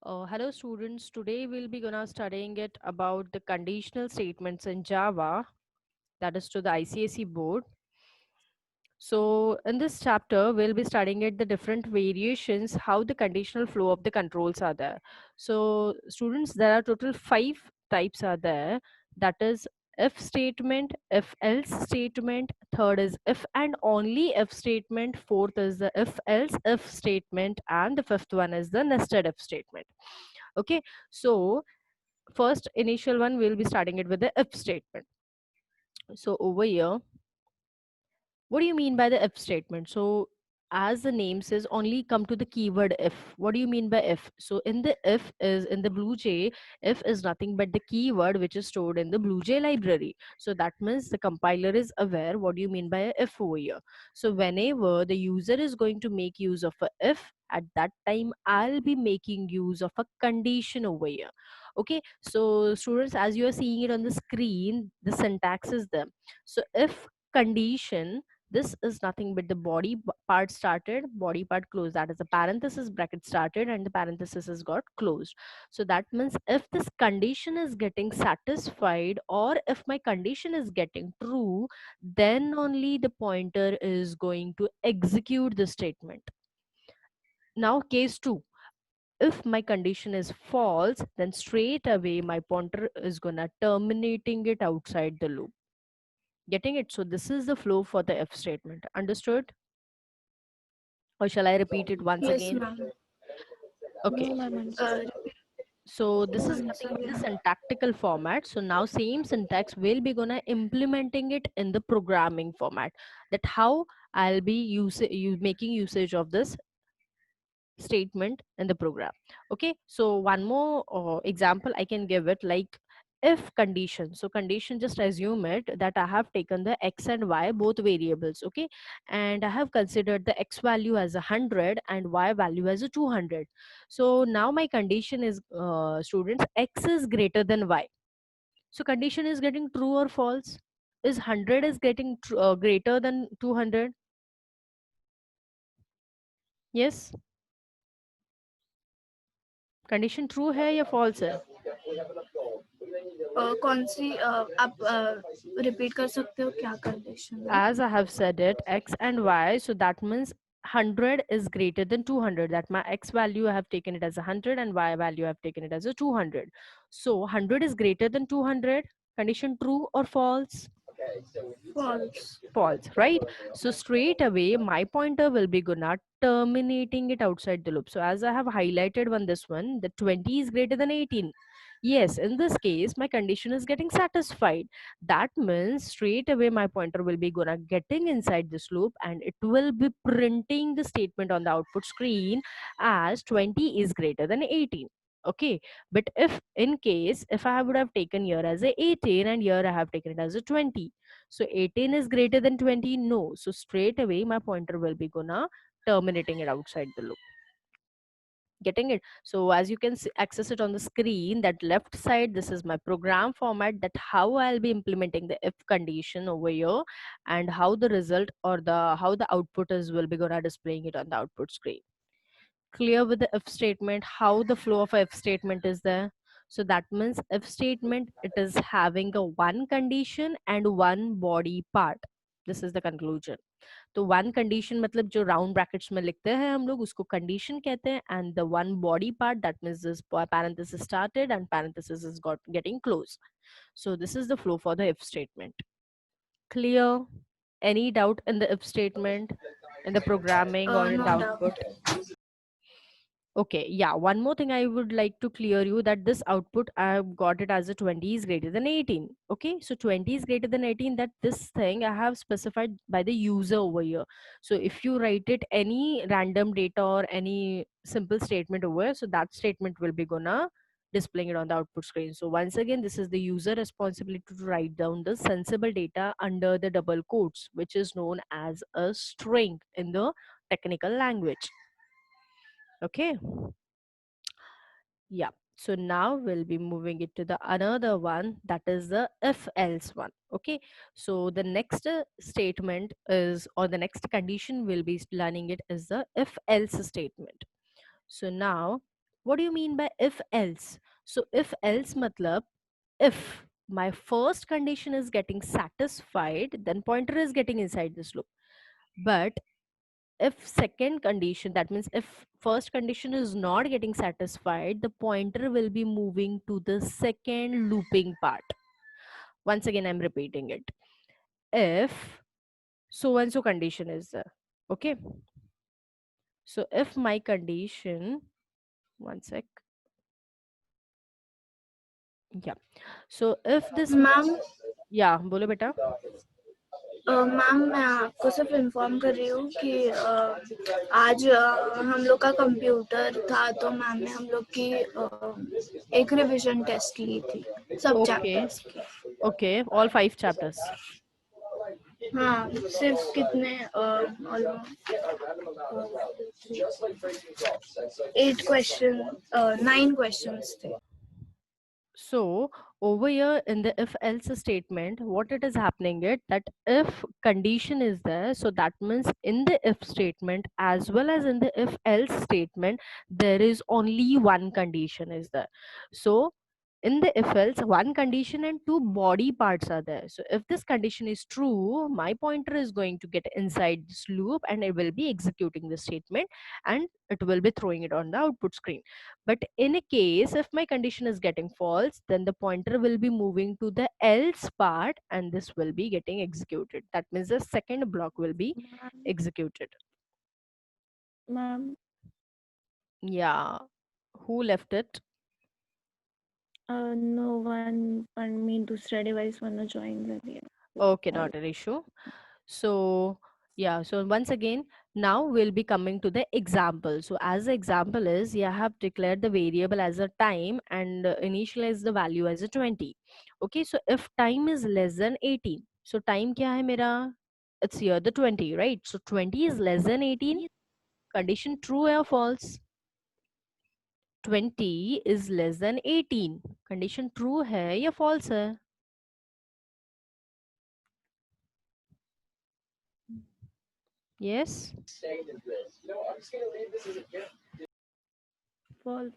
Hello students, today we'll be gonna studying it about the conditional statements in Java, that is to the ICSE board. So in this chapter, we'll be studying it the different variations, how the conditional flow of the controls are there. So students, there are total 5 types are there. That is if statement, if else statement, third is if and only if statement, fourth is the if else if statement, and the fifth one is the nested if statement. Okay, so first initial one we'll be starting it with the if statement. So over here, what do you mean by the if statement? So as the name says, only come to the keyword if. What do you mean by if? So in the if is in the BlueJ, if is nothing but the keyword which is stored in the BlueJ library. So that means the compiler is aware what do you mean by a if over here. So whenever the user is going to make use of a if, at that time I'll be making use of a condition over here. Okay, so students, as you are seeing it on the screen, the syntax is there. So if condition, this is nothing but the part started, body part closed, that is a parenthesis bracket started and the parenthesis is got closed. So that means if this condition is getting satisfied or if my condition is getting true, then only the pointer is going to execute the statement. Now case 2, if my condition is false, then straight away my pointer is gonna terminating it outside the loop. Getting it? So this is the flow for the if statement. Understood? Or shall I repeat it once Yes, again? ma'am. Okay. No, ma'am. So this is Once nothing but the again. syntactical format. So now same syntax will be gonna implementing it in the programming format. That how I'll be making usage of this statement in the program. Okay, so one more example I can give it, like if condition. So condition, just assume it that I have taken the x and y both variables. Okay, and I have considered the x value as 100 and y value as a 200. So now my condition is students, x is greater than y. So condition is getting true or false? Is 100 is getting greater than 200? Yes, condition true है या false है? कौन सी आप repeat कर सकते हो क्या condition है? As I have said it, x and y, so that means 100 is greater than 200. That my x value I have taken it as 100 and y value I have taken it as a 200. So 100 is greater than 200. Condition true or false? False. False, right? So straight away my pointer will be gonna terminating it outside the loop. So as I have highlighted on this one, the 20 is greater than 18. Yes, in this case my condition is getting satisfied. That means straight away my pointer will be gonna getting inside this loop and it will be printing the statement on the output screen as 20 is greater than 18. Okay, but if in case if I would have taken here as a 18 and here I have taken it as a 20, so 18 is greater than 20? No. So straight away my pointer will be gonna terminating it outside the loop. Getting it? So as you can access it on the screen, that left side, this is my program format, that how I'll be implementing the if condition over here and how the result or the how the output is will be gonna displaying it on the output screen. Clear with the if statement, how the flow of a if statement is there? So that means if statement, it is having a one condition and one body part. This is the conclusion. तो one condition मतलब जो round brackets में लिखते हैं हम लोग उसको condition कहते हैं, and the one body part that means this parenthesis started and parenthesis is got getting closed. So this is the flow for the if statement. Clear? Any doubt in the if statement, in the programming or in no the output? Doubt. Okay, yeah. One more thing I would like to clear you, that this output I've got it as a 20 is greater than 18. Okay, so 20 is greater than 18. That this thing I have specified by the user over here. So if you write it any random data or any simple statement over here, so that statement will be gonna displaying it on the output screen. So once again, this is the user responsibility to write down the sensible data under the double quotes, which is known as a string in the technical language. Okay. Yeah. So now we'll be moving it to the another one, that is the if else one. Okay. So the next statement is, or the next condition we'll be learning it is the if else statement. So now what do you mean by if else? So if else matlab, if my first condition is getting satisfied, then pointer is getting inside this loop. But if second condition, that means if first condition is not getting satisfied, the pointer will be moving to the second looping part. Once again, I'm repeating it. If so and so condition is there, okay, so if my condition, one sec, yeah, so if this, ma'am yeah, bolo beta. Ma'am मैं आपको सिर्फ inform कर रही हूँ कि आज हम लोग का कंप्यूटर था तो मैम ने हम लोग की एक रिवीजन टेस्ट ली थी सब Okay, चैप्टर्स की. okay, all 5 chapters. हाँ सिर्फ कितने 8 क्वेश्चन 9 क्वेश्चंस थे. So over here in the if else statement, what it is happening it that if condition is there, so that means in the if statement as well as in the if else statement, there is only one condition is there. So in the if else, one condition and two body parts are there. So if this condition is true, my pointer is going to get inside this loop and it will be executing the statement and it will be throwing it on the output screen. But in a case, if my condition is getting false, then the pointer will be moving to the else part and this will be getting executed. That means the second block will be executed. Ma'am, Yeah. Who left it? no one पर me दूसरा device वाला join कर दिया. Okay, not an issue. So yeah, so once again, now we'll be coming to the example. So as the example is, you have declared the variable as a time and initialize the value as a 20. Okay, so if time is less than 18, so time kya hai mera? It's here the 20, right? So 20 is less than 18. Condition true or false? 20 is less than 18. Condition true hai ya false hai? Yes. False.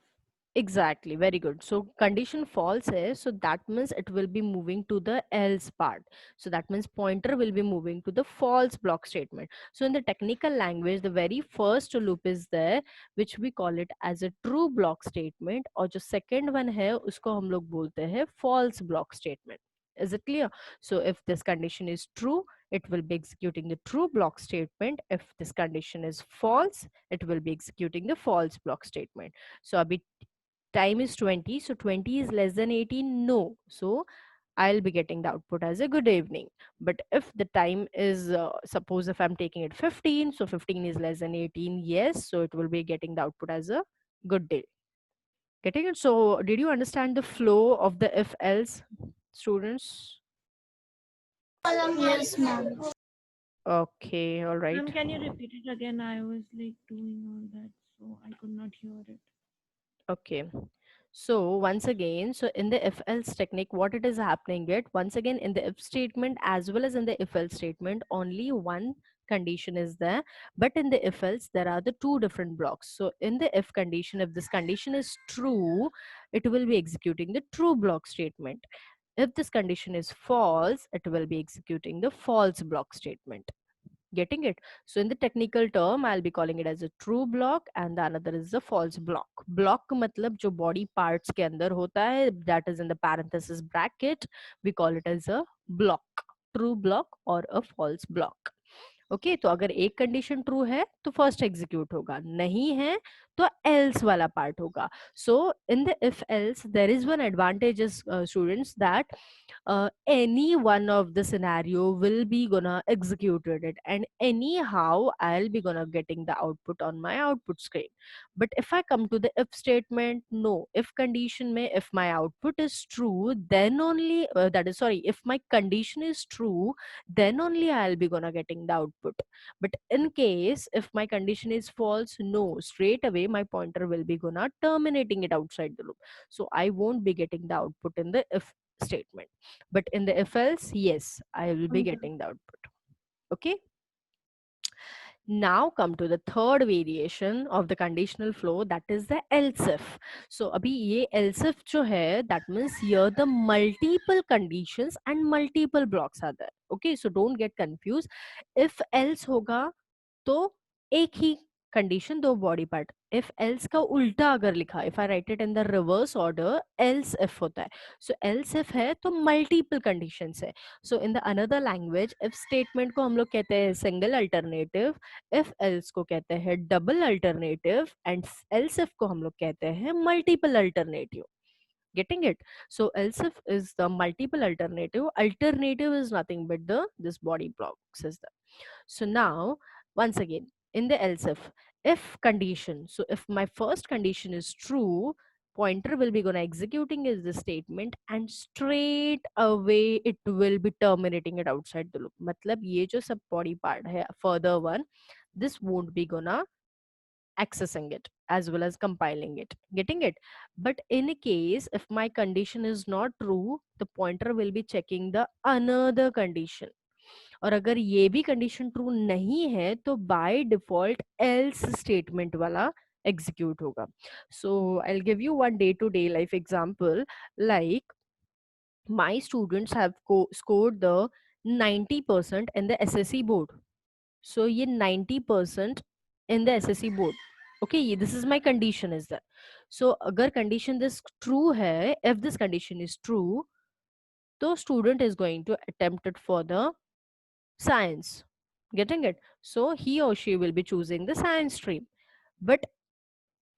Exactly, very good. So condition false is, so that means it will be moving to the else part. So that means pointer will be moving to the false block statement. So in the technical language, the very first loop is there, which we call it as a true block statement, और जो second one है उसको हम लोग बोलते हैं false block statement. Is it clear? So if this condition is true, it will be executing the true block statement. If this condition is false, it will be executing the false block statement. So अभी time is 20, so 20 is less than 18, no, so I'll be getting the output as a good evening. But if the time is suppose if I'm taking it 15, so 15 is less than 18, yes, so it will be getting the output as a good day. Getting it? So did you understand the flow of the if else, students? Yes ma'am. Okay, all right. Ma'am, can you repeat it again? I was like doing all that, so I could not hear it. Okay. So once again, so in the if else technique, what it is happening it once again in the if statement as well as in the if else statement, only one condition is there. But in the if else, there are the two different blocks. So in the if condition, if this condition is true, it will be executing the true block statement. If this condition is false, it will be executing the false block statement. Getting it? So in the technical term, I'll be calling it as a true block and the another is a false block. Block मतलब जो body parts के अंदर होता है, that is in the parenthesis bracket, we call it as a block, true block or a false block. Okay तो अगर एक condition true है तो फर्स्ट एग्जीक्यूट होगा, नहीं है तो एल्स वाला पार्ट होगा. So in the if else there is one advantage students that any one of the scenario will be gonna executed it and anyhow I'll be gonna getting the output on my output screen. But if I come to the if statement, no, if condition may, if my output is true, then only that is sorry, if my condition is true, then only I'll be gonna getting the output. But in case if my condition is false, no, straight away my pointer will be gonna terminating it outside the loop, so I won't be getting the output in the if statement. But in the if else, yes, I will be Okay. getting the output. Okay. Now come to the third variation of the conditional flow, that is the else if. So abhi ye else if jo hai, that means here the multiple conditions and multiple blocks are there. Okay, so don't get confused. If else hoga तो एक ही condition दो body part. If else का उल्टा अगर लिखा, if I right it in the reverse order, else if होता है. सो else if है तो मल्टीपल कंडीशंस है. So in the another language if statement को हम लोग कहते हैं सिंगल अल्टरनेटिव, इफ एल्स को कहते हैं double alternative, and else if को हम लोग कहते हैं multiple alternative. Getting it? So else if is the multiple alternative. Alternative is nothing but the this body blocks is the. So now, once again, in the else if condition, so if my first condition is true, pointer will be gonna executing is the statement, and straight away it will be terminating it outside the loop. Matlab ye jo sub body part hai, further one, this won't be gonna accessing it as well as compiling it. Getting it? But in a case if my condition is not true, the pointer will be checking the another condition. और अगर ये भी condition true नहीं है तो by default else statement वाला execute होगा. So I will give you one day to day life example. Like my students have scored the 90% in the SSC board. So ये 90% in the SSC board. Okay, this is my condition is that. So अगर condition this true है, if this condition is true, तो student is going to attempt it for the science. Getting it? So he or she will be choosing the science stream. But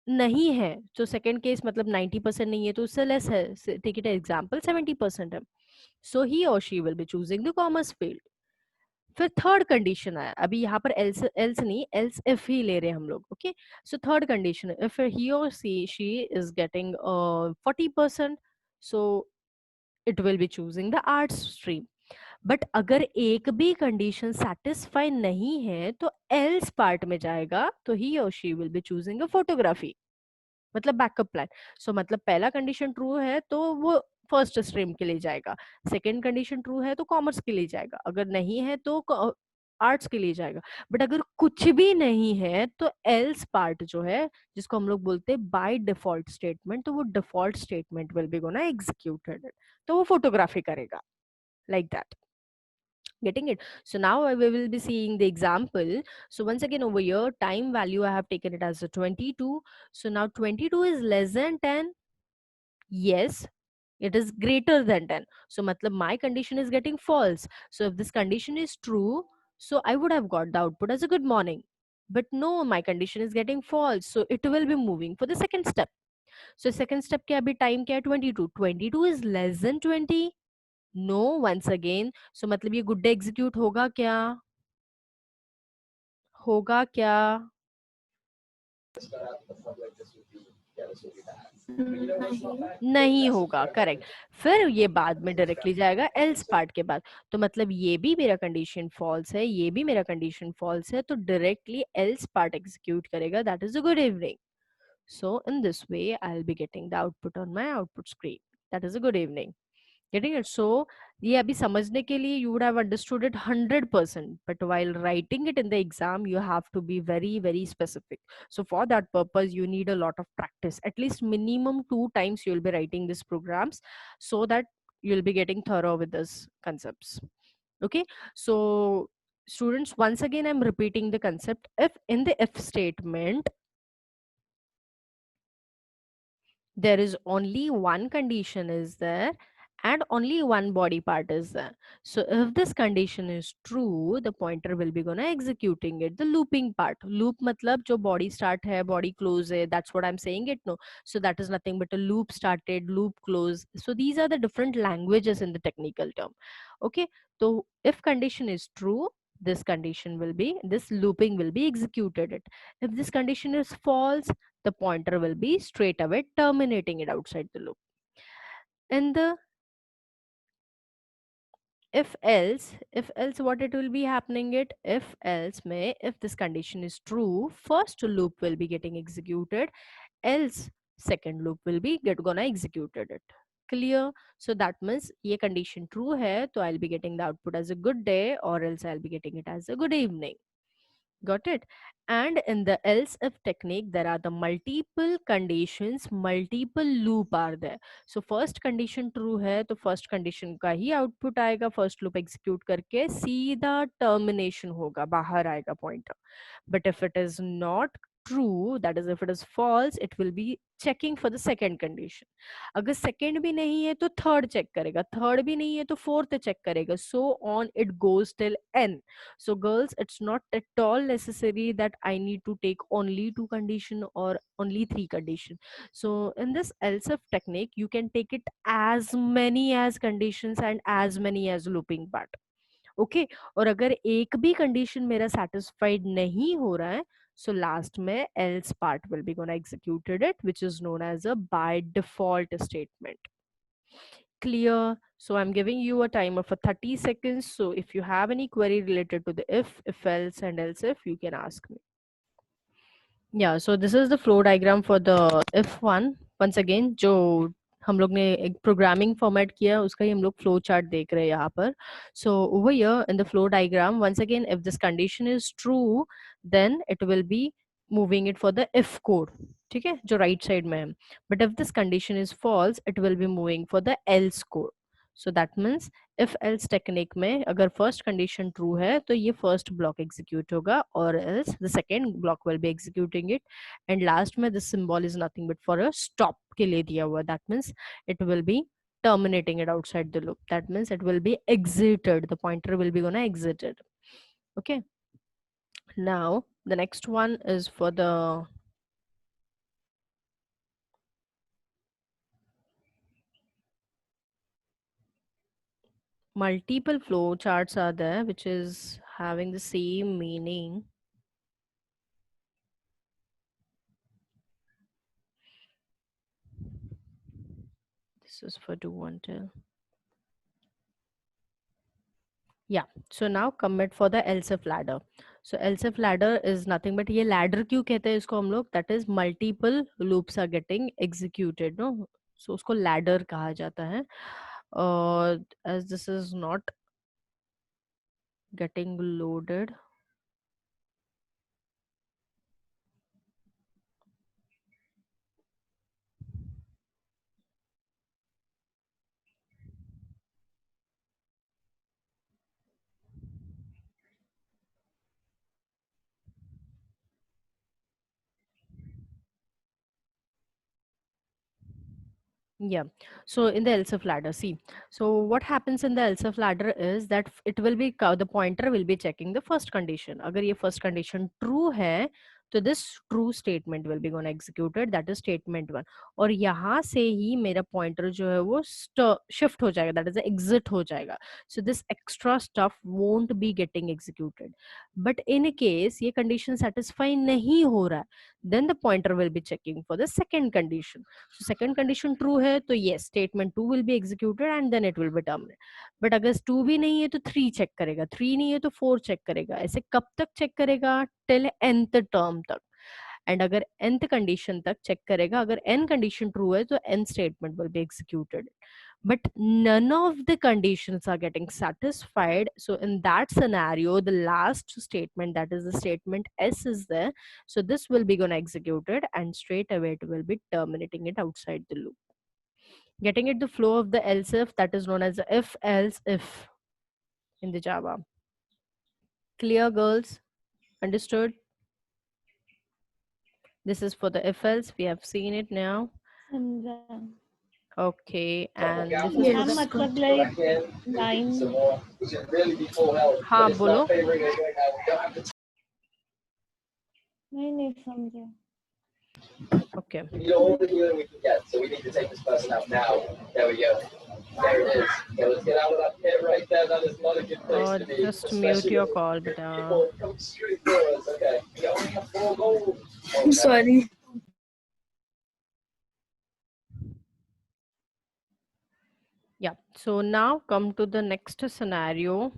नहीं है तो second case मतलब 90% नहीं है तो उससे लेस है. टेक इट एग्जांपल 70% है. So he or she will be choosing the commerce field. फिर थर्ड कंडीशन आया. अभी यहाँ पर एल्स एल्स नहीं, एल्स इफ ही ले रहे हैं हम लोग. Okay, so third condition, if he or she is getting 40%, so it will be choosing the arts stream. But अगर एक भी कंडीशन सेटिस्फाई नहीं है तो एल्स पार्ट में जाएगा, तो ही or she will be choosing a photography, मतलब बैकअप प्लान. सो मतलब पहला कंडीशन ट्रू है तो वो फर्स्ट स्ट्रीम के लिए जाएगा, सेकेंड कंडीशन ट्रू है तो कॉमर्स के लिए जाएगा, अगर नहीं है तो आर्ट्स के लिए जाएगा. बट अगर कुछ भी नहीं है तो एल्स पार्ट जो है, जिसको हम लोग बोलते हैं बाय डिफॉल्ट स्टेटमेंट, तो वो default statement will be gonna executed, तो वो फोटोग्राफी करेगा. Like that. Getting it? So now we will be seeing the example. So once again over here, time value I have taken it as a 22. So now 22 is less than 10. Yes, it is greater than 10. So matlab my condition is getting false. So if this condition is true, so I would have got the output as a good morning. But no, my condition is getting false. So it will be moving for the second step. So second step kya abhi time kya hai? 22. 22 is less than 20. No, once again. So मतलब ये good day execute होगा क्या? होगा क्या? नहीं होगा. Correct. फिर ये बाद में डायरेक्टली जाएगा एल्स पार्ट के बाद. तो मतलब ये भी मेरा कंडीशन फॉल्स है, ये भी मेरा कंडीशन फॉल्स है, तो डायरेक्टली एल्स पार्ट एग्जीक्यूट करेगा, that is a good evening. So in this way I'll be getting the output on my output screen, that is a good evening. Getting it? So ये अभी समझने के लिए you would have understood it 100%, but while writing it in the exam you have to be very very specific. So for that purpose you need a lot of practice, at least minimum 2 times you will be writing these programs, so that you'll be getting thorough with these concepts. Okay, so students, once again I'm repeating the concept. If in the if statement there is only one condition is there and only one body part is there, so if this condition is true, the pointer will be gonna executing it, the looping part. Loop matlab jo body start hai body close hai, that's what I'm saying it. No, so that is nothing but a loop started, loop close. So these are the different languages in the technical term. Okay, so if condition is true, this condition will be, this looping will be executed it. If this condition is false, the pointer will be straight away terminating it outside the loop. And the if else what it will be happening it, if else may, if this condition is true, first loop will be getting executed, else second loop will be gonna executed it. Clear? So that means ये condition true है तो I'll be getting the output as a good day, or else I'll be getting it as a good evening. Got it? And in the else if technique, there are the multiple conditions, multiple loop are there. So first condition true है तो first condition का ही output आएगा, first loop execute करके सीधा termination होगा, बाहर आएगा pointer. But if it is not true, that is if it is false, it will be checking for the second condition. अगर second भी नहीं है तो third check करेगा, third भी नहीं है तो fourth check करेगा, so on it goes till n. So girls, it's not at all necessary that I need to take only 2 condition or only 3 condition. So in this else if technique, you can take it as many as conditions and as many as looping part. Okay और अगर एक भी condition मेरा satisfied नहीं हो रहा है so last में else part will be gonna executed it which is known as a by default statement. Clear? So I'm giving you a timer for 30 seconds. So if you have any query related to the if else and else if, you can ask me. Yeah, so this is the flow diagram for the if one. Once again, जो हम लोग ने एक programming format किया उसका ही हम लोग flow chart देख रहे हैं यहाँ पर. So over here in the flow diagram once again if this condition is true then it will be moving it for the if code. ठीक है जो राइट साइड में है. But if this condition is false it will be moving for the else code. So that means if else technique में अगर first condition true है तो ये फर्स्ट ब्लॉक एग्जीक्यूट होगा और else the second block will be executing it. And last में this symbol is nothing but for a stop के लिए दिया हुआ. That means it will be terminating it outside the loop. That means it will be exited. The pointer will be gonna exit it. Okay. Now the next one is for the multiple flow charts are there which is having the same meaning. This is for do until. Yeah, so now commit for the else if ladder. So else if ladder is nothing but ये ladder क्यों कहते हैं इसको हम लोग, that is multiple loops are getting executed, no? So उसको ladder कहा जाता है. As this is not getting loaded. Yeah, so in the else if ladder, see, so what happens in the else if ladder is that it will be the pointer will be checking the first condition. अगर ये first condition true है तो this true statement will be gonna executed, that is statement 1. और यहाँ से ही मेरा pointer जो है वो shift हो जाएगा, that is exit हो जाएगा. So this extra stuff won't be getting executed. But in a case ये condition satisfy नहीं हो रहा है, then the pointer will be checking for the second condition. So second condition true है तो yes statement 2 will be executed and then it will be terminated. But अगर 2 भी नहीं है तो 3 check करेगा, 3 नहीं है तो 4 check करेगा. ऐसे कब तक check करेगा? till nth term तक. And अगर nth condition तक check करेगा, अगर n condition true है तो n statement will be executed. But none of the conditions are getting satisfied. So in that scenario, the last statement, that is the statement S, is there. So this will be gonna execute it and straight away it will be terminating it outside the loop. Getting it the flow of the else if, that is known as the if else if in the Java. Clear, girls? Understood? This is for the if else. We have seen it now. समझा. Okay, and this is ma'am for the मतलब like line. हाँ बोलो. नहीं समझा. Okay. The only healing we can get, so we need to take this person out now. There we go. There it is. Okay, let's get out of that pit right there. That is not a good place to be. Just mute your call, but People come straight for us. Okay. We only have 4 goals. I'm sorry. yeah. So now come to the next scenario.